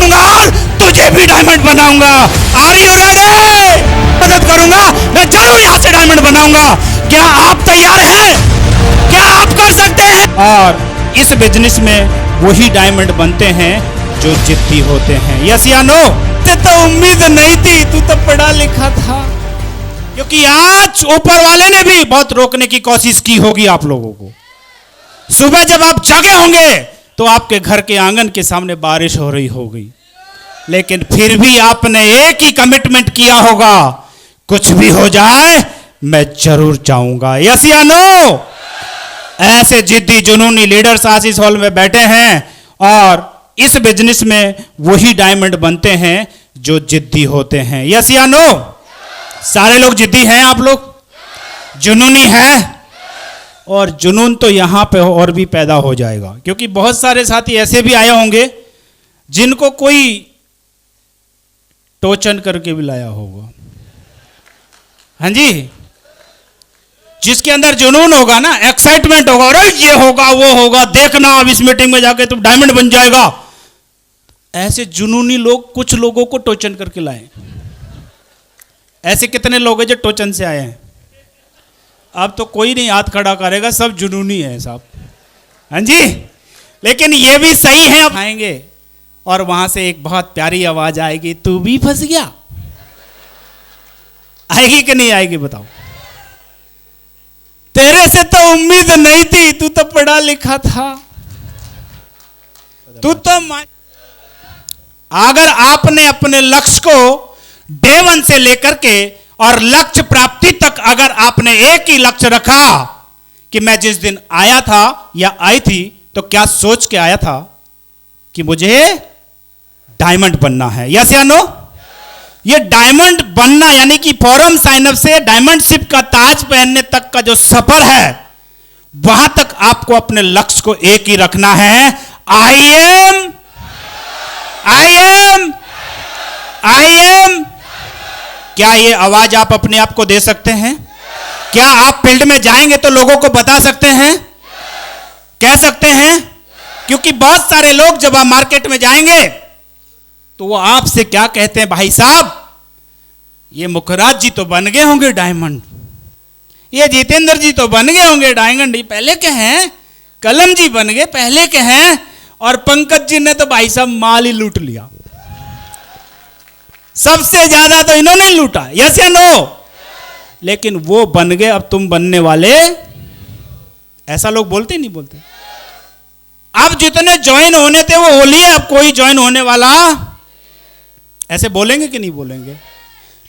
करूंगा और तुझे भी डायमंड बनाऊंगा। Are you ready? मदद करूंगा, मैं जरूर यहां से डायमंड बनाऊंगा। क्या आप तैयार हैं? क्या आप कर सकते हैं? और इस बिजनेस में वही डायमंड बनते हैं जो जिद्दी होते हैं। यस या नो? तो उम्मीद नहीं थी, तू तो पढ़ा लिखा था। क्योंकि आज ऊपर वाले ने भी बहुत रोकने की कोशिश की होगी आप लोगों को। सुबह जब आप जागे होंगे तो आपके घर के आंगन के सामने बारिश हो रही होगी, लेकिन फिर भी आपने एक ही कमिटमेंट किया होगा, कुछ भी हो जाए मैं जरूर जाऊंगा। यस या नो? ऐसे जिद्दी जुनूनी लीडर्स आशीष हॉल में बैठे हैं और इस बिजनेस में वही डायमंड बनते हैं जो जिद्दी होते हैं। यस या नो? सारे लोग जिद्दी हैं? आप लोग जुनूनी हैं? और जुनून तो यहां पे और भी पैदा हो जाएगा, क्योंकि बहुत सारे साथी ऐसे भी आए होंगे जिनको कोई टोचन करके भी लाया होगा। हाँ जी, जिसके अंदर जुनून होगा ना, एक्साइटमेंट होगा, अरे ये होगा वो होगा, देखना अब इस मीटिंग में जाके तुम डायमंड बन जाएगा। ऐसे जुनूनी लोग कुछ लोगों को टोचन करके लाए। ऐसे कितने लोग हैं जो टोचन से आए हैं? अब तो कोई नहीं हाथ खड़ा करेगा, सब जुनूनी है साहब। हाँ जी, लेकिन ये भी सही है। अब आएंगे और वहां से एक बहुत प्यारी आवाज आएगी, तू भी फंस गया। आएगी कि नहीं आएगी बताओ? तेरे से तो उम्मीद नहीं थी, तू तो पढ़ा लिखा था, तू तो अगर आपने अपने लक्ष्य को डे 1 से लेकर के और लक्ष्य प्राप्ति तक अगर आपने एक ही लक्ष्य रखा कि मैं जिस दिन आया था या आई थी तो क्या सोच के आया था कि मुझे डायमंड बनना है। यस या नो? ये डायमंड बनना यानी कि फॉरम साइन अप से डायमंडशिप का ताज पहनने तक का जो सफर है, वहां तक आपको अपने लक्ष्य को एक ही रखना है। आई एम क्या ये आवाज आप अपने आप को दे सकते हैं? क्या आप फील्ड में जाएंगे तो लोगों को बता सकते हैं? कह सकते हैं? क्योंकि बहुत सारे लोग जब आप मार्केट में जाएंगे तो वो आपसे क्या कहते हैं, भाई साहब ये मुखराज जी तो बन गए होंगे डायमंड, ये जितेंद्र जी तो बन गए होंगे डायमंड, पहले के हैं, कलम जी बन गए पहले के हैं, और पंकज जी ने तो भाई साहब माल ही लूट लिया, सबसे ज्यादा तो इन्होंने लूटा। यस या नो? लेकिन वो बन गए, अब तुम बनने वाले। ऐसा लोग बोलते नहीं बोलते? अब जितने ज्वाइन होने थे वो हो लिए, अब कोई ज्वाइन होने वाला, ऐसे बोलेंगे कि नहीं बोलेंगे?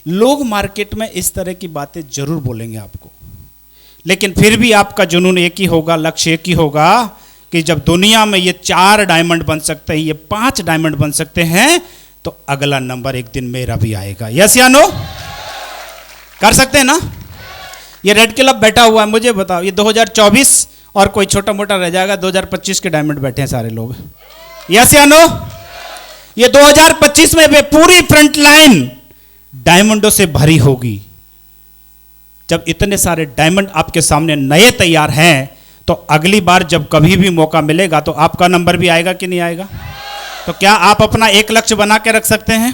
लोग मार्केट में इस तरह की बातें जरूर बोलेंगे आपको, लेकिन फिर भी आपका जुनून एक ही होगा, लक्ष्य एक ही होगा कि जब दुनिया में ये 4 डायमंड बन सकते हैं, ये 5 डायमंड बन सकते हैं, तो अगला नंबर एक दिन मेरा भी आएगा। यस या नो? कर सकते हैं ना? ये रेड क्लब बैठा हुआ है, मुझे बताओ ये 2024 और कोई छोटा मोटा रह जाएगा, 2025 के डायमंड बैठे हैं सारे लोग। यस या नो? ये 2025 में वे पूरी फ्रंट लाइन डायमंडों से भरी होगी। जब इतने सारे डायमंड आपके सामने नए तैयार हैं, तो अगली बार जब कभी भी मौका मिलेगा तो आपका नंबर भी आएगा कि नहीं आएगा? तो क्या आप अपना एक लक्ष्य बना के रख सकते हैं?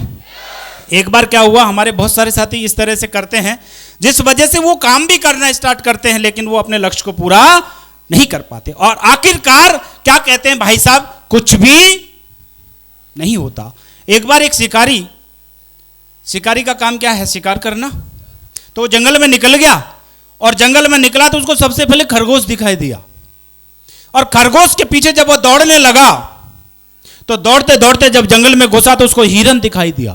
एक बार क्या हुआ, हमारे बहुत सारे साथी इस तरह से करते हैं जिस वजह से वो काम भी करना स्टार्ट करते हैं लेकिन वो अपने लक्ष्य को पूरा नहीं कर पाते, और आखिरकार क्या कहते हैं, भाई साहब कुछ भी नहीं होता। एक बार एक शिकारी का काम क्या है? शिकार करना। तो वो जंगल में निकल गया, और जंगल में निकला तो उसको सबसे पहले खरगोश दिखाई दिया, और खरगोश के पीछे जब वो दौड़ने लगा तो दौड़ते दौड़ते जब जंगल में घुसा तो उसको हिरन दिखाई दिया।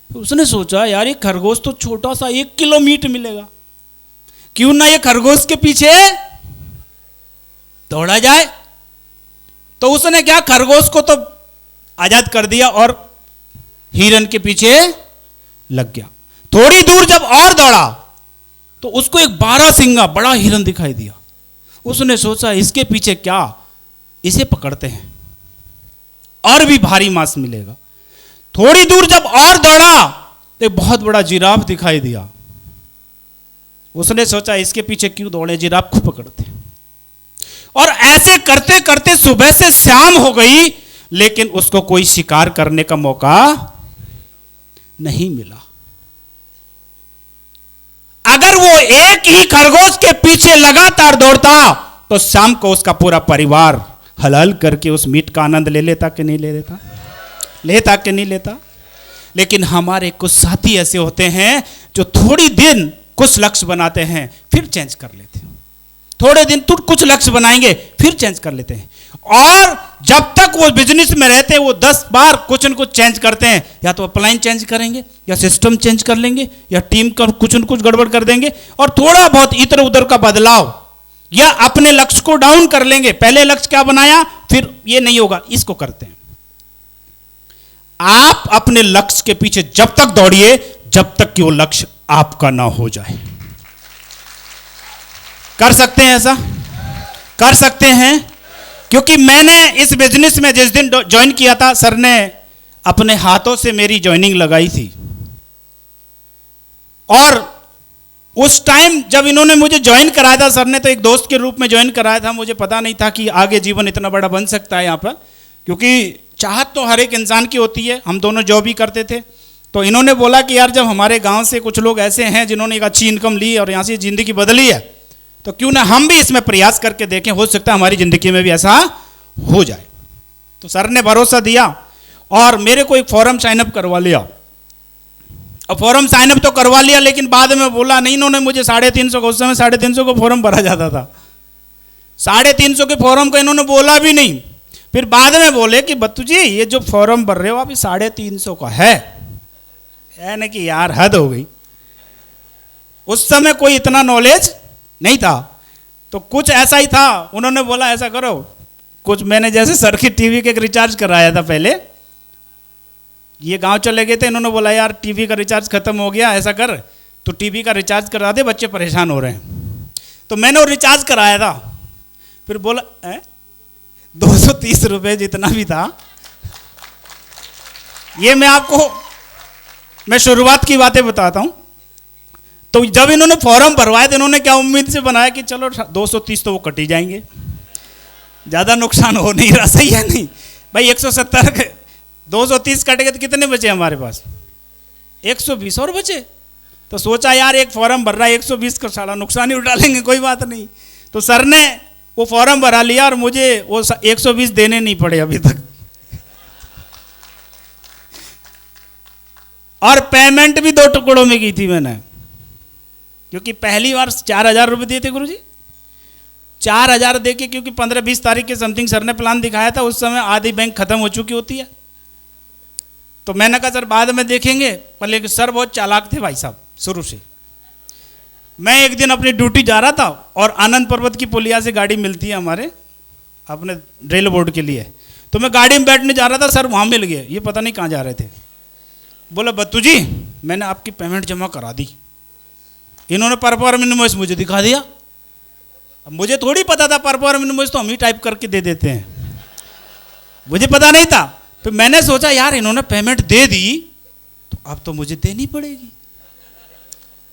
तो उसने सोचा यार ये खरगोश तो छोटा सा 1 किलो मीट मिलेगा, क्यों ना ये खरगोश के पीछे दौड़ा जाए। तो उसने क्या, खरगोश को तो आजाद कर दिया और हिरन के पीछे लग गया। थोड़ी दूर जब और दौड़ा तो उसको एक 12 सिंगा बड़ा हिरन दिखाई दिया। उसने सोचा इसके पीछे क्या, इसे पकड़ते हैं और भी भारी मांस मिलेगा। थोड़ी दूर जब और दौड़ा तो एक बहुत बड़ा जिराफ दिखाई दिया। उसने सोचा इसके पीछे क्यों दौड़े, जिराफ को पकड़ते। और ऐसे करते करते सुबह से शाम हो गई, लेकिन उसको कोई शिकार करने का मौका नहीं मिला। अगर वो एक ही खरगोश के पीछे लगातार दौड़ता तो शाम को उसका पूरा परिवार हलाल करके उस मीट का आनंद ले लेता कि नहीं ले लेता? लेता कि नहीं लेता? लेकिन हमारे कुछ साथी ऐसे होते हैं जो थोड़ी दिन कुछ लक्ष्य बनाते हैं फिर चेंज कर लेते हैं। थोड़े दिन तो कुछ लक्ष्य बनाएंगे फिर चेंज कर लेते हैं, और जब तक वो बिजनेस में रहते हैं वो 10 बार कुछ न कुछ चेंज करते हैं। या तो अपलाइन चेंज करेंगे, या सिस्टम चेंज कर लेंगे, या टीम का कुछ न कुछ गड़बड़ कर देंगे, और थोड़ा बहुत इधर उधर का बदलाव, या अपने लक्ष्य को डाउन कर लेंगे। पहले लक्ष्य क्या बनाया, फिर ये नहीं होगा, इसको करते हैं। आप अपने लक्ष्य के पीछे जब तक दौड़िए जब तक कि वो लक्ष्य आपका ना हो जाए। कर सकते हैं ऐसा? कर सकते हैं? क्योंकि मैंने इस बिजनेस में जिस दिन ज्वाइन किया था, सर ने अपने हाथों से मेरी ज्वाइनिंग लगाई थी, और उस टाइम जब इन्होंने मुझे ज्वाइन कराया था, सर ने तो एक दोस्त के रूप में ज्वाइन कराया था। मुझे पता नहीं था कि आगे जीवन इतना बड़ा बन सकता है यहाँ पर, क्योंकि चाहत तो हर एक इंसान की होती है। हम दोनों जॉब ही करते थे, तो इन्होंने बोला कि यार जब हमारे गांव से कुछ लोग ऐसे हैं जिन्होंने एक अच्छी इनकम ली और यहाँ से ज़िंदगी बदली है, तो क्यों ना हम भी इसमें प्रयास करके देखें, हो सकता है हमारी ज़िंदगी में भी ऐसा हो जाए। तो सर ने भरोसा दिया और मेरे को एक फॉर्म साइनअप करवा लिया। और फॉर्म साइनअप तो करवा लिया, लेकिन बाद में बोला नहीं, इन्होंने मुझे 350 का, उस समय 350 को फॉर्म भरा जाता था, 350 के फॉर्म का इन्होंने बोला भी नहीं। फिर बाद में बोले कि बत्तू जी ये जो फॉर्म भर रहे हो आप, 350 का है। यानी कि यार हद हो गई। उस समय कोई इतना नॉलेज नहीं था, तो कुछ ऐसा ही था। उन्होंने बोला ऐसा करो, कुछ मैंने जैसे सर की टीवी के एक रिचार्ज कराया था पहले, ये गांव चले गए थे, इन्होंने बोला यार टीवी का रिचार्ज खत्म हो गया, ऐसा कर तो टीवी का रिचार्ज करा दे, बच्चे परेशान हो रहे हैं। तो मैंने वो रिचार्ज कराया था। फिर बोला 230 रुपये जितना भी था। ये मैं शुरुआत की बातें बताता हूं। तो जब इन्होंने फॉर्म भरवाया तो इन्होंने क्या उम्मीद से बनाया कि चलो 230 तो वो कट ही जाएंगे, ज़्यादा नुकसान हो नहीं रहा। सही है नहीं भाई? 170 230 कट गए तो कितने बचे हमारे पास? 120 और बचे। तो सोचा यार एक फॉर्म भर रहा है, 120 का सारा नुकसान ही उठा लेंगे, कोई बात नहीं। तो सर ने वो फॉर्म भरा लिया और मुझे वो 120 देने नहीं पड़े अभी तक। और पेमेंट भी 2 टुकड़ों में की थी मैंने, क्योंकि पहली बार 4000 रुपये दिए थे गुरुजी। 4000 दे के, क्योंकि 15-20 तारीख के समथिंग सर ने प्लान दिखाया था, उस समय आधी बैंक खत्म हो चुकी होती है। तो मैंने कहा सर बाद में देखेंगे, पर लेकिन सर बहुत चालाक थे भाई साहब शुरू से। मैं एक दिन अपनी ड्यूटी जा रहा था और आनंद पर्वत की पुलिया से गाड़ी मिलती है हमारे अपने रेल बोर्ड के लिए, तो मैं गाड़ी में बैठने जा रहा था, सर वहाँ मिल गए, ये पता नहीं कहाँ जा रहे थे। बोला बत्तू जी मैंने आपकी पेमेंट जमा करा दी। इन्होंने परफॉर्म इनवॉइस मुझे दिखा दिया। अब मुझे थोड़ी पता था परफॉर्म इनवॉइस तो हम ही टाइप करके दे देते हैं, मुझे पता नहीं था। फिर मैंने सोचा यार इन्होंने पेमेंट दे दी तो अब तो मुझे देनी पड़ेगी,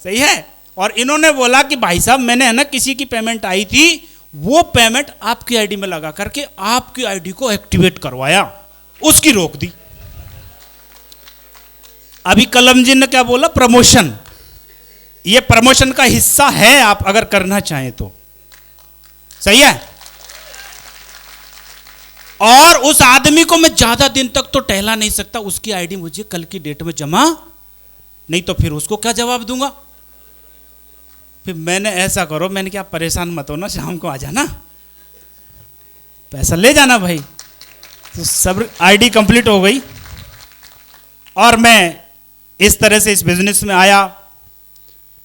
सही है। और इन्होंने बोला कि भाई साहब मैंने है ना किसी की पेमेंट आई थी, वो पेमेंट आपकी आईडी में लगा करके आपकी आईडी को एक्टिवेट करवाया, उसकी रोक दी। अभी कलम जी ने क्या बोला, प्रमोशन। ये प्रमोशन का हिस्सा है, आप अगर करना चाहें तो, सही है। और उस आदमी को मैं ज्यादा दिन तक तो टहला नहीं सकता, उसकी आईडी मुझे कल की डेट में जमा, नहीं तो फिर उसको क्या जवाब दूंगा। फिर मैंने ऐसा करो, मैंने क्या परेशान मत हो ना, शाम को आ जाना, पैसा ले जाना भाई। तो सब आईडी कंप्लीट हो गई और मैं इस तरह से इस बिजनेस में आया।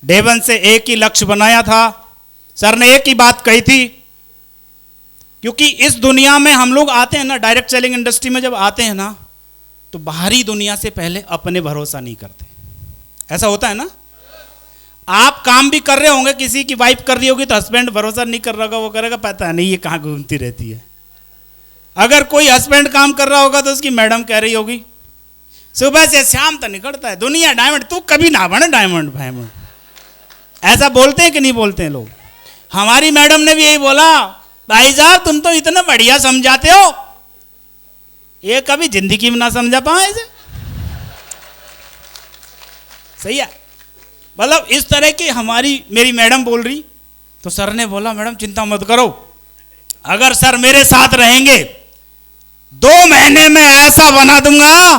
डे 1 से एक ही लक्ष्य बनाया था। सर ने एक ही बात कही थी, क्योंकि इस दुनिया में हम लोग आते हैं ना, डायरेक्ट सेलिंग इंडस्ट्री में जब आते हैं ना, तो बाहरी दुनिया से पहले अपने भरोसा नहीं करते। ऐसा होता है ना, आप काम भी कर रहे होंगे, किसी की वाइफ कर रही होगी तो हस्बैंड भरोसा नहीं कर रहा होगा, वो करेगा पता नहीं ये कहाँ घूमती रहती है। अगर कोई हस्बैंड काम कर रहा होगा तो उसकी मैडम कह रही होगी सुबह से शाम तक निकलता है दुनिया डायमंड, तू कभी ना बने डायमंड फायमंड। ऐसा बोलते हैं कि नहीं बोलते हैं लोग? हमारी मैडम ने भी यही बोला, भाई साहब तुम तो इतना बढ़िया समझाते हो, ये कभी जिंदगी में ना समझा पाए इसे। सही है। मतलब इस तरह की हमारी मेरी मैडम बोल रही, तो सर ने बोला मैडम चिंता मत करो, अगर सर मेरे साथ रहेंगे 2 महीने में ऐसा बना दूंगा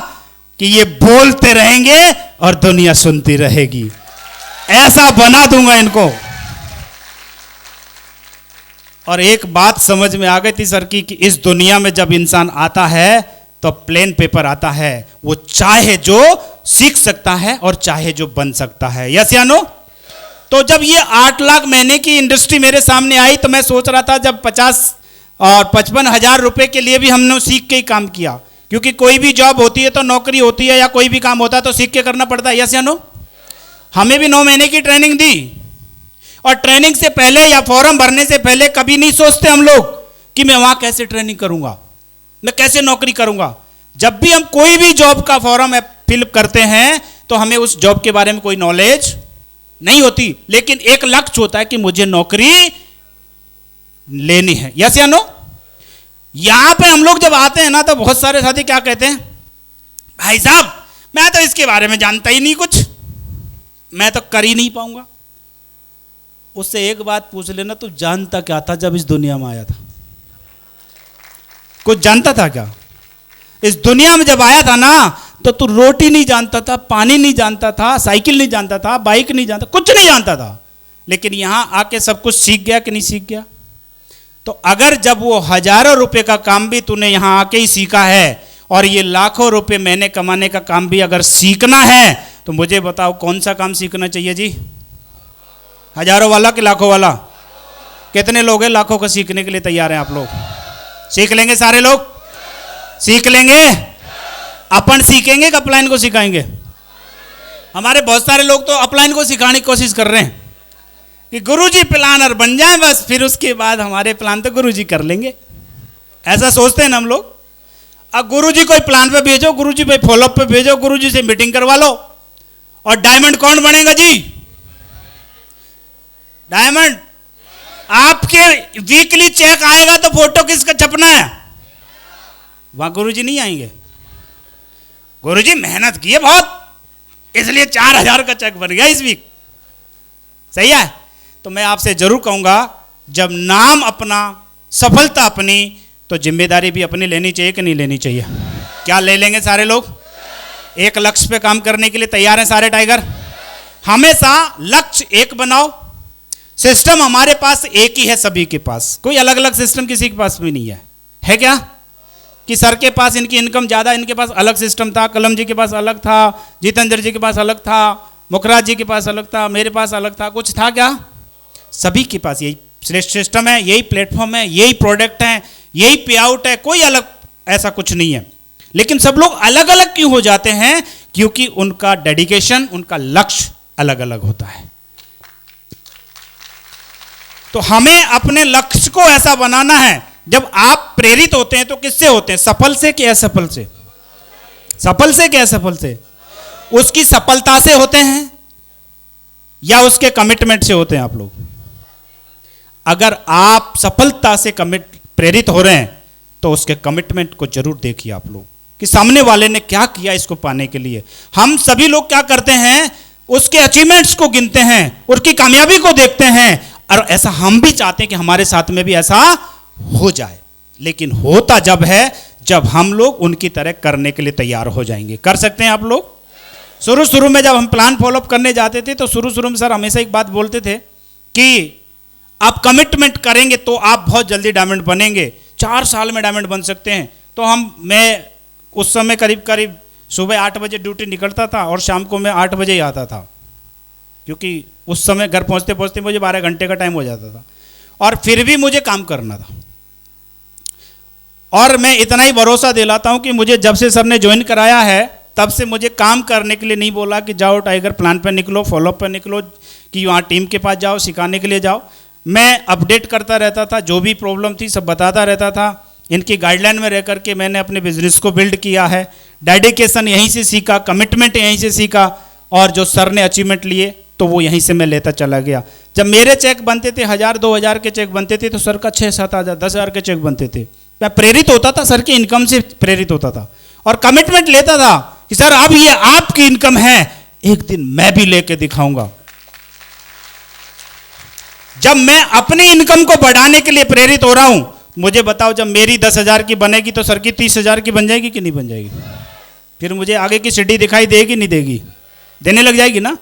कि ये बोलते रहेंगे और दुनिया सुनती रहेगी, ऐसा बना दूंगा इनको। और एक बात समझ में आ गई थी सर की कि इस दुनिया में जब इंसान आता है तो प्लेन पेपर आता है, वो चाहे जो सीख सकता है और चाहे जो बन सकता है। यस या नो? तो जब ये 8 लाख महीने की इंडस्ट्री मेरे सामने आई तो मैं सोच रहा था जब 50 और 55 हजार रुपए के लिए भी हमने सीख के ही काम किया, क्योंकि कोई भी जॉब होती है तो नौकरी होती है या कोई भी काम होता है तो सीख के करना पड़ता है। यस या नो? हमें भी 9 महीने की ट्रेनिंग दी, और ट्रेनिंग से पहले या फॉर्म भरने से पहले कभी नहीं सोचते हम लोग कि मैं वहां कैसे ट्रेनिंग करूंगा, मैं कैसे नौकरी करूंगा। जब भी हम कोई भी जॉब का फॉर्म फिल करते हैं तो हमें उस जॉब के बारे में कोई नॉलेज नहीं होती, लेकिन एक लक्ष्य होता है कि मुझे नौकरी लेनी है। यस या नो? यहां पे हम लोग जब आते हैं ना तो बहुत सारे साथी क्या कहते हैं, भाई साहब मैं तो इसके बारे में जानता ही नहीं कुछ, मैं तो कर ही नहीं पाऊंगा। उससे एक बात पूछ लेना, तू जानता क्या था जब इस दुनिया में आया था? कुछ जानता था क्या? इस दुनिया में जब आया था ना तो तू रोटी नहीं जानता था, पानी नहीं जानता था, साइकिल नहीं जानता था, बाइक नहीं जानता, कुछ नहीं जानता था। लेकिन यहां आके सब कुछ सीख गया कि नहीं सीख गया? तो अगर जब वो हजारों रुपए का काम भी तूने यहां आके ही सीखा है और ये लाखों रुपए महीने कमाने का काम भी अगर सीखना है तो मुझे बताओ कौन सा काम सीखना चाहिए जी? हजारों वाला कि लाखों वाला? कितने लोग हैं लाखों का सीखने के लिए तैयार हैं आप लोग? सीख लेंगे सारे लोग? सीख लेंगे? अपन सीखेंगे कि अपलाइन को सिखाएंगे? हमारे बहुत सारे लोग तो अपलाइन को सिखाने की कोशिश कर रहे हैं कि गुरुजी प्लानर बन जाए बस, फिर उसके बाद हमारे प्लान तो गुरुजी कर लेंगे। ऐसा सोचते हैं ना हम लोग। अब गुरुजी कोई प्लान पे भेजो, गुरुजी पे फॉलोअप पे भेजो, गुरुजी से मीटिंग करवा लो, और डायमंड कौन बनेगा जी? डायमंड। आपके वीकली चेक आएगा तो फोटो किसका छपना है? वहां गुरुजी नहीं आएंगे। गुरुजी मेहनत की है बहुत, इसलिए 4000 का चेक बन गया इस वीक। सही है? तो मैं आपसे जरूर कहूंगा, जब नाम अपना, सफलता अपनी, तो जिम्मेदारी भी अपनी लेनी चाहिए कि नहीं लेनी चाहिए? क्या ले लेंगे सारे लोग? एक लक्ष्य पे काम करने के लिए तैयार हैं सारे टाइगर? हमेशा लक्ष्य एक बनाओ। सिस्टम हमारे पास एक ही है सभी के पास, कोई अलग अलग सिस्टम किसी के पास भी नहीं है। है क्या? कि सर के पास इनकी इनकम ज़्यादा, इनके पास अलग सिस्टम था, कलम जी के पास अलग था, जितेंद्र जी के पास अलग था, मुखराज जी के पास अलग था, मेरे पास अलग था, कुछ था क्या? सभी के पास यही श्रेष्ठ सिस्टम है, यही प्लेटफॉर्म है, यही प्रोडक्ट है, यही पे आउट है, कोई अलग ऐसा कुछ नहीं है। लेकिन सब लोग अलग अलग क्यों हो जाते हैं? क्योंकि उनका डेडिकेशन, उनका लक्ष्य अलग अलग होता है। तो हमें अपने लक्ष्य को ऐसा बनाना है। जब आप प्रेरित होते हैं तो किससे होते हैं? सफल से कि असफल से? सफल से कि असफल से? उसकी सफलता से होते हैं या उसके कमिटमेंट से होते हैं आप लोग? अगर आप सफलता से प्रेरित हो रहे हैं तो उसके कमिटमेंट को जरूर देखिए आप लोग कि सामने वाले ने क्या किया इसको पाने के लिए। हम सभी लोग क्या करते हैं? उसके अचीवमेंट्स को गिनते हैं, उसकी कामयाबी को देखते हैं, और ऐसा हम भी चाहते हैं कि हमारे साथ में भी ऐसा हो जाए। लेकिन होता जब है जब हम लोग उनकी तरह करने के लिए तैयार हो जाएंगे। कर सकते हैं आप लोग? शुरू शुरू में जब हम प्लान फॉलोअप करने जाते थे तो शुरू में सर हमेशा एक बात बोलते थे कि आप कमिटमेंट करेंगे तो आप बहुत जल्दी डायमंड बनेंगे, 4 साल में डायमंड बन सकते हैं। तो मैं उस समय करीब सुबह 8 बजे ड्यूटी निकलता था और शाम को मैं 8 बजे ही आता था, क्योंकि उस समय घर पहुंचते पहुंचते मुझे 12 घंटे का टाइम हो जाता था, और फिर भी मुझे काम करना था। और मैं इतना ही भरोसा दिलाता हूं कि मुझे जब से सर ने ज्वाइन कराया है तब से मुझे काम करने के लिए नहीं बोला कि जाओ टाइगर प्लान पे निकलो, फॉलोअप पे निकलो, कि वहाँ टीम के पास जाओ, सिखाने के लिए जाओ। मैं अपडेट करता रहता था, जो भी प्रॉब्लम थी सब बताता रहता था। इनकी गाइडलाइन में रह करके मैंने अपने बिजनेस को बिल्ड किया है। डेडिकेशन यहीं से सीखा, कमिटमेंट यहीं से सीखा, और जो सर ने अचीवमेंट लिए तो वो यहीं से मैं लेता चला गया। जब मेरे चेक बनते थे 1000-2000 के चेक बनते थे तो सर का 6-7 10,000 के चेक बनते थे। मैं प्रेरित होता था, सर की इनकम से प्रेरित होता था और कमिटमेंट लेता था कि सर अब ये आपकी इनकम है, एक दिन मैं भी लेके दिखाऊंगा। जब मैं अपनी इनकम को बढ़ाने के लिए प्रेरित हो रहा हूं, मुझे बताओ जब मेरी 10,000 की बनेगी तो सर की 30,000 की बन जाएगी कि नहीं बन जाएगी? फिर मुझे आगे की सीढ़ी दिखाई देगी नहीं देगी? देने लग जाएगी ना।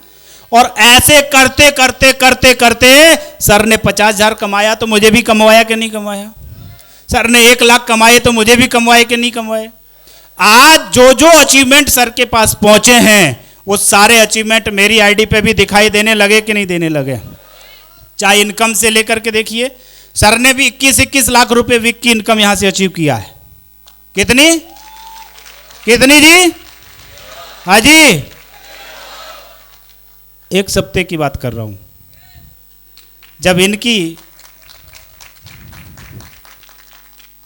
और ऐसे करते करते करते करते सर ने 50,000 कमाया तो मुझे भी कमवाया कि नहीं कमवाया? सर ने 1,00,000 कमाए तो मुझे भी कमवाए कि नहीं कमवाए? आज जो जो अचीवमेंट सर के पास पहुंचे हैं वो सारे अचीवमेंट मेरी आईडी पे भी दिखाई देने लगे कि नहीं देने लगे? चाहे इनकम से लेकर के देखिए, सर ने भी 21-21 लाख रुपए वीक की इनकम यहां से अचीव किया है। कितनी कितनी जी? हाँ जी, एक सप्ते की बात कर रहा हूं। जब इनकी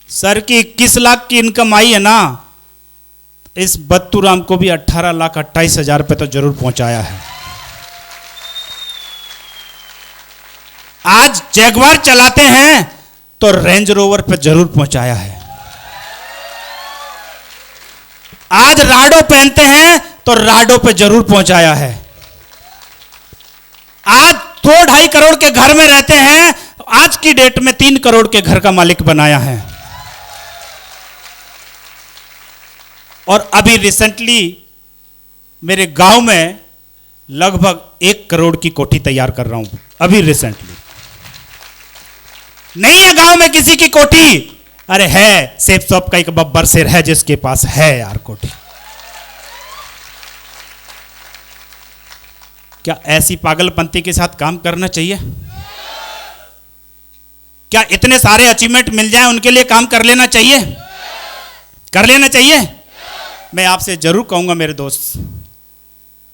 सर की 21 लाख की इनकम आई है ना, इस बत्तूराम को भी 18,28,000 पे तो जरूर पहुंचाया है। आज जैगवार चलाते हैं तो रेंज रोवर पे जरूर पहुंचाया है। आज राडो पहनते हैं तो राडो पे जरूर पहुंचाया है। आज 2-2.5 करोड़ के घर में रहते हैं, आज की डेट में 3 करोड़ के घर का मालिक बनाया है। और अभी रिसेंटली मेरे गांव में लगभग 1 करोड़ की कोठी तैयार कर रहा हूं। अभी रिसेंटली नहीं है गांव में किसी की कोठी, अरे है सेब शॉप का एक बब्बर शेर है जिसके पास है यार कोठी। क्या ऐसी पागलपंती के साथ काम करना चाहिए? क्या इतने सारे अचीवमेंट मिल जाए उनके लिए काम कर लेना चाहिए? कर लेना चाहिए। मैं आपसे जरूर कहूंगा मेरे दोस्त,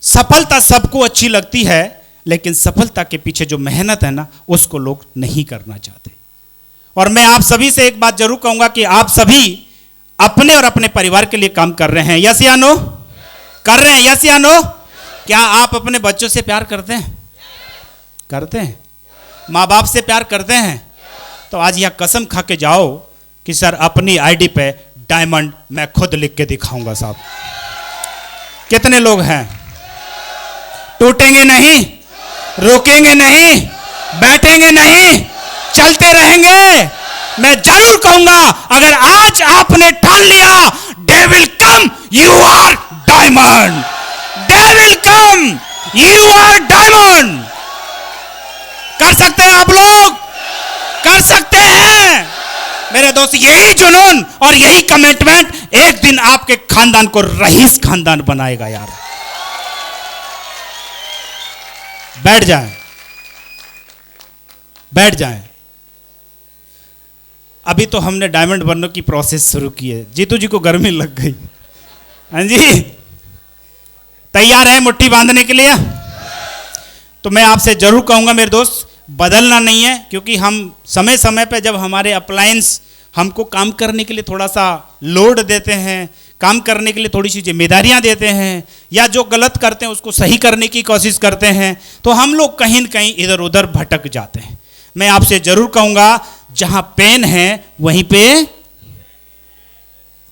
सफलता सबको अच्छी लगती है, लेकिन सफलता के पीछे जो मेहनत है ना, उसको लोग नहीं करना चाहते। और मैं आप सभी से एक बात जरूर कहूंगा कि आप सभी अपने और अपने परिवार के लिए काम कर रहे हैं। यस या नो? कर रहे हैं? यस या नो? क्या आप अपने बच्चों से प्यार करते हैं? करते हैं? माँ बाप से प्यार करते हैं? तो आज यह कसम खा के जाओ कि सर अपनी आईडी पे डायमंड मैं खुद लिख के दिखाऊंगा। साहब कितने लोग हैं? टूटेंगे नहीं, रुकेंगे नहीं, बैठेंगे नहीं, चलते रहेंगे। मैं जरूर कहूंगा अगर आज आपने ठान लिया they will come, you are diamond. They will come, you are diamond. कर सकते हैं आप लोग? कर सकते हैं मेरे दोस्त। यही जुनून और यही कमिटमेंट एक दिन आपके खानदान को रईस खानदान बनाएगा यार। बैठ जाएं, बैठ जाएं। अभी तो हमने डायमंड बनने की प्रोसेस शुरू की है। जीतू जी को गर्मी लग गई। हाँ जी, तैयार है मुट्ठी बांधने के लिए? तो मैं आपसे जरूर कहूंगा मेरे दोस्त, बदलना नहीं है, क्योंकि हम समय समय पे जब हमारे अप्लायंस हमको काम करने के लिए थोड़ा सा लोड देते हैं, काम करने के लिए थोड़ी सी जिम्मेदारियां देते हैं, या जो गलत करते हैं उसको सही करने की कोशिश करते हैं, तो हम लोग कहीं न कहीं इधर उधर भटक जाते हैं। मैं आपसे जरूर कहूंगा, जहां पेन है वहीं पे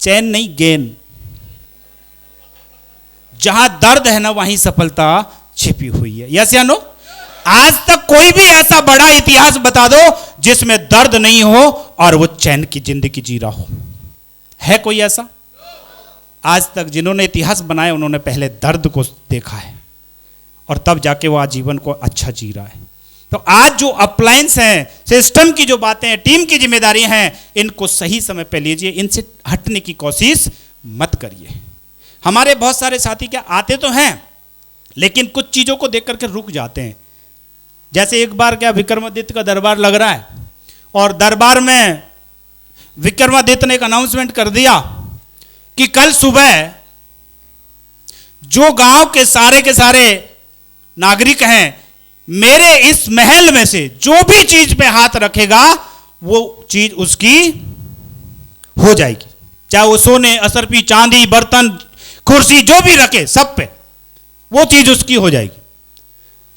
चैन नहीं गेन। जहां दर्द है ना वहीं सफलता छिपी हुई है। यस या नो? आज तक कोई भी ऐसा बड़ा इतिहास बता दो जिसमें दर्द नहीं हो और वो चैन की जिंदगी जी रहा हो? है कोई ऐसा? आज तक जिन्होंने इतिहास बनाया उन्होंने पहले दर्द को देखा है और तब जाके वो आज जीवन को अच्छा जी रहा है। तो आज जो अप्लायंस हैं, सिस्टम की जो बातें हैं, टीम की जिम्मेदारियां हैं, इनको सही समय पे लीजिए, इनसे हटने की कोशिश मत करिए। हमारे बहुत सारे साथी क्या आते तो हैं लेकिन कुछ चीजों को देख करके रुक जाते हैं। जैसे एक बार क्या विक्रमादित्य का दरबार लग रहा है और दरबार में विक्रमादित्य ने एक अनाउंसमेंट कर दिया कि कल सुबह जो गांव के सारे नागरिक हैं, मेरे इस महल में से जो भी चीज पे हाथ रखेगा वो चीज उसकी हो जाएगी। चाहे वो सोने, असरपी, चांदी, बर्तन, कुर्सी जो भी रखे सब पे वो चीज उसकी हो जाएगी।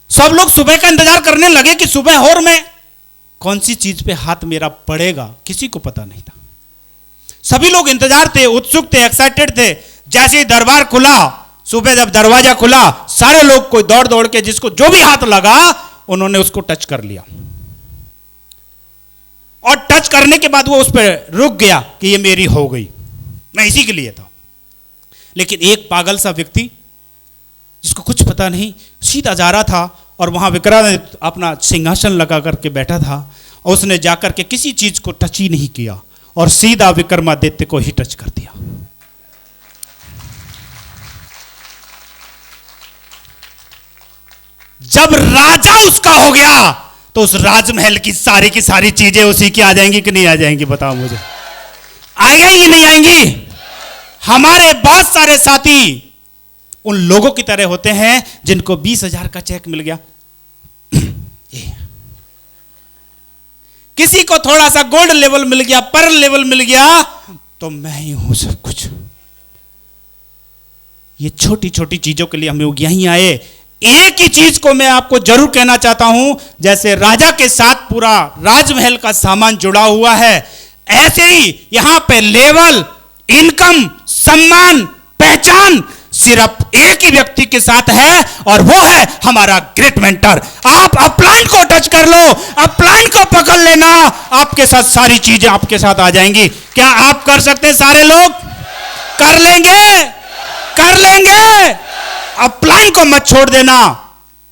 सब लोग सुबह का इंतजार करने लगे कि सुबह और में कौन सी चीज पे हाथ मेरा पड़ेगा, किसी को पता नहीं था। सभी लोग इंतजार थे, उत्सुक थे, एक्साइटेड थे। जैसे ही दरबार खुला, सुबह जब दरवाजा खुला, सारे लोग कोई दौड़ दौड़ के जिसको जो भी हाथ लगा उन्होंने उसको टच कर लिया। और टच करने के बाद वो उस पर रुक गया कि ये मेरी हो गई, मैं इसी के लिए था। लेकिन एक पागल सा व्यक्ति जिसको कुछ पता नहीं सीधा जा रहा था और वहां विक्रांत अपना सिंहासन लगा करके बैठा था और उसने जाकर के किसी चीज को टच ही नहीं किया और सीधा विक्रमादित्य को ही टच कर दिया। जब राजा उसका हो गया तो उस राजमहल की सारी चीजें उसी की आ जाएंगी कि नहीं आ जाएंगी? बताओ मुझे, आएंगी नहीं आएंगी? हमारे बहुत सारे साथी उन लोगों की तरह होते हैं जिनको 20,000 का चेक मिल गया, किसी को थोड़ा सा गोल्ड लेवल मिल गया, पर्ल लेवल मिल गया, तो मैं ही हूं सब कुछ। ये छोटी छोटी चीजों के लिए हम लोग यहीं आए। एक ही चीज को मैं आपको जरूर कहना चाहता हूं, जैसे राजा के साथ पूरा राजमहल का सामान जुड़ा हुआ है, ऐसे ही यहां पे लेवल, इनकम, सम्मान, पहचान सिर्फ एक ही व्यक्ति के साथ है और वो है हमारा ग्रेट मेंटर। आप अपलाइन को टच कर लो, अपलाइन को पकड़ लेना, आपके साथ सारी चीजें आपके साथ आ जाएंगी। क्या आप कर सकते हैं? सारे लोग कर लेंगे, कर लेंगे। अपलाइन को मत छोड़ देना।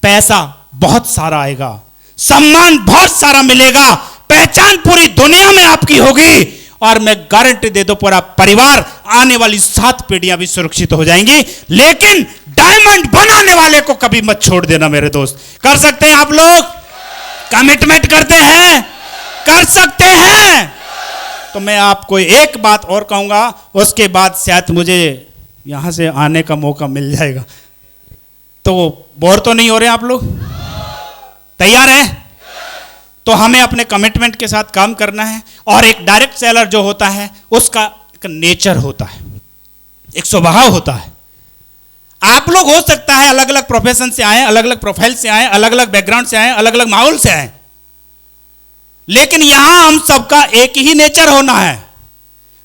पैसा बहुत सारा आएगा, सम्मान बहुत सारा मिलेगा, पहचान पूरी दुनिया में आपकी होगी और मैं गारंटी दे दो पूरा परिवार, आने वाली 7 पीढ़ियां भी सुरक्षित हो जाएंगी। लेकिन डायमंड बनाने वाले को कभी मत छोड़ देना मेरे दोस्त। कर सकते हैं आप लोग? कमिटमेंट करते हैं? कर सकते हैं? तो मैं आपको एक बात और कहूंगा, उसके बाद शायद मुझे यहां से आने का मौका मिल जाएगा। तो बोर तो नहीं हो रहे आप लोग? तैयार हैं? तो हमें अपने कमिटमेंट के साथ काम करना है। और एक डायरेक्ट सेलर जो होता है उसका एक नेचर होता है, एक स्वभाव होता है। आप लोग हो सकता है अलग अलग प्रोफेशन से आए, अलग अलग प्रोफाइल से आए, अलग अलग बैकग्राउंड से आए, अलग अलग माहौल से आए, लेकिन यहां हम सबका एक ही नेचर होना है।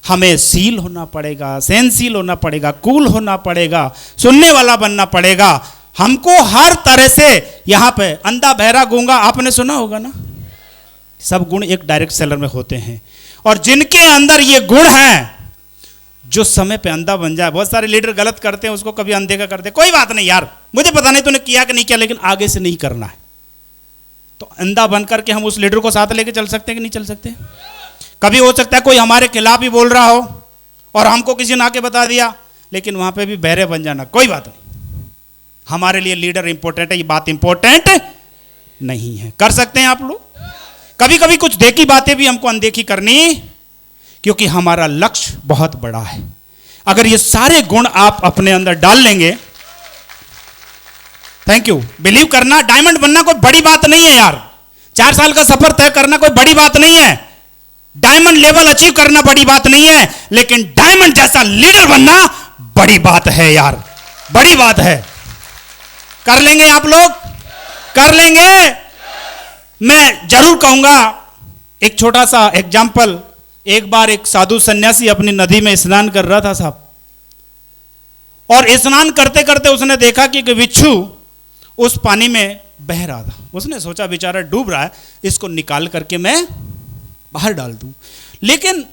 हमें सील होना पड़ेगा, सेंसील होना पड़ेगा, कूल होना पड़ेगा, सुनने वाला बनना पड़ेगा। हमको हर तरह से यहां पे अंधा बहरा गूंगा आपने सुना होगा ना, सब गुण एक डायरेक्ट सेलर में होते हैं। और जिनके अंदर ये गुण हैं, जो समय पे अंधा बन जाए। बहुत सारे लीडर गलत करते हैं, उसको कभी अनदेखा करते हैं, कोई बात नहीं यार, मुझे पता नहीं तूने किया कि नहीं किया, लेकिन आगे से नहीं करना है। तो अंधा बन करके हम उस लीडर को साथ लेके चल सकते हैं कि नहीं चल सकते? कभी हो सकता है कोई हमारे खिलाफ ही बोल रहा हो और हमको किसी ने आके बता दिया, लेकिन वहां पे भी बहरे बन जाना, कोई बात नहीं। हमारे लिए लीडर इंपॉर्टेंट है, ये बात इंपॉर्टेंट नहीं है। कर सकते हैं आप लोग? कभी कभी कुछ देखी बातें भी हमको अनदेखी करनी, क्योंकि हमारा लक्ष्य बहुत बड़ा है। अगर ये सारे गुण आप अपने अंदर डाल लेंगे, थैंक यू, बिलीव करना, डायमंड बनना कोई बड़ी बात नहीं है यार। 4 साल का सफर तय करना कोई बड़ी बात नहीं है, डायमंड लेवल अचीव करना बड़ी बात नहीं है, लेकिन डायमंड जैसा लीडर बनना बड़ी बात है यार, बड़ी बात है। कर लेंगे आप लोग? कर लेंगे? मैं जरूर कहूंगा एक छोटा सा एग्जाम्पल। एक बार एक साधु सन्यासी अपनी नदी में स्नान कर रहा था साहब, और स्नान करते करते उसने देखा कि बिच्छू उस पानी में बह रहा था। उसने सोचा बेचारा डूब रहा है, इसको निकाल करके मैं बाहर डाल दूं। लेकिन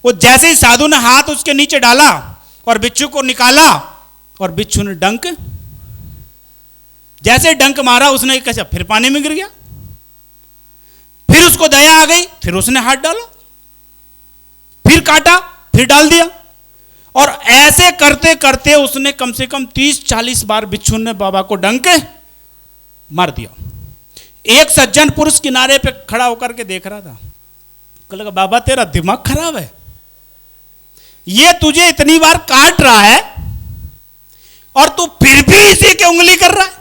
वो जैसे ही साधु ने हाथ उसके नीचे डाला और बिच्छू को निकाला, और बिच्छू ने डंक, जैसे डंक मारा उसने कैसे फिर पानी में गिर गया। फिर उसको दया आ गई, फिर उसने हाथ डाला, फिर काटा, फिर डाल दिया, और ऐसे करते करते उसने कम से कम 30-40 बार बिच्छू ने बाबा को डंक मार दिया। एक सज्जन पुरुष किनारे पे खड़ा होकर के देख रहा था, लगा बाबा तेरा दिमाग खराब है, ये तुझे इतनी बार काट रहा है और तू फिर भी इसी के उंगली कर रहा है।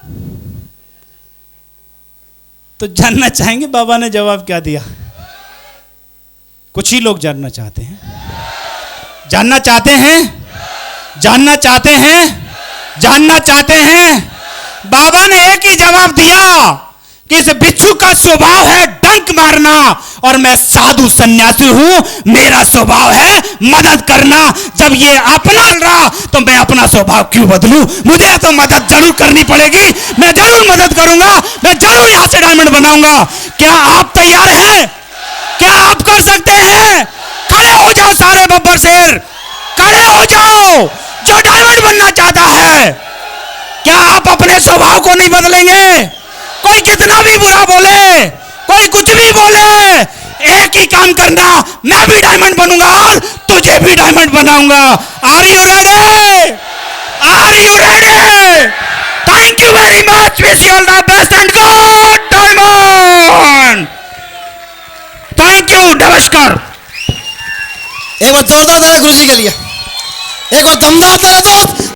तो जानना चाहेंगे बाबा ने जवाब क्या दिया? कुछ ही लोग जानना चाहते हैं, जानना चाहते हैं, जानना चाहते हैं, जानना चाहते हैं। बाबा ने एक ही जवाब दिया कि इस बिच्छू का स्वभाव है बंक मारना, और मैं साधु सन्यासी हूं, मेरा स्वभाव है मदद करना। जब ये अपना रहा तो मैं अपना स्वभाव क्यों बदलूं? मुझे तो मदद जरूर करनी पड़ेगी, मैं जरूर मदद करूंगा, मैं जरूर यहां से डायमंड बनाऊंगा। क्या आप तैयार हैं? क्या आप कर सकते हैं? खड़े हो जाओ सारे बब्बर शेर, खड़े हो जाओ जो डायमंड बनना चाहता है। क्या आप अपने स्वभाव को नहीं बदलेंगे? कोई कितना भी बुरा बोले, कोई कुछ भी बोले, एक ही काम करना, मैं भी डायमंड बनूंगा और तुझे भी डायमंड बनाऊंगा। Are you ready? Are you ready? Thank you very much, wish you all the best and good diamond. Thank you, नमस्कार। एक बार जोरदार ताली गुरुजी के लिए, एक बार दमदार ताली दोस्त।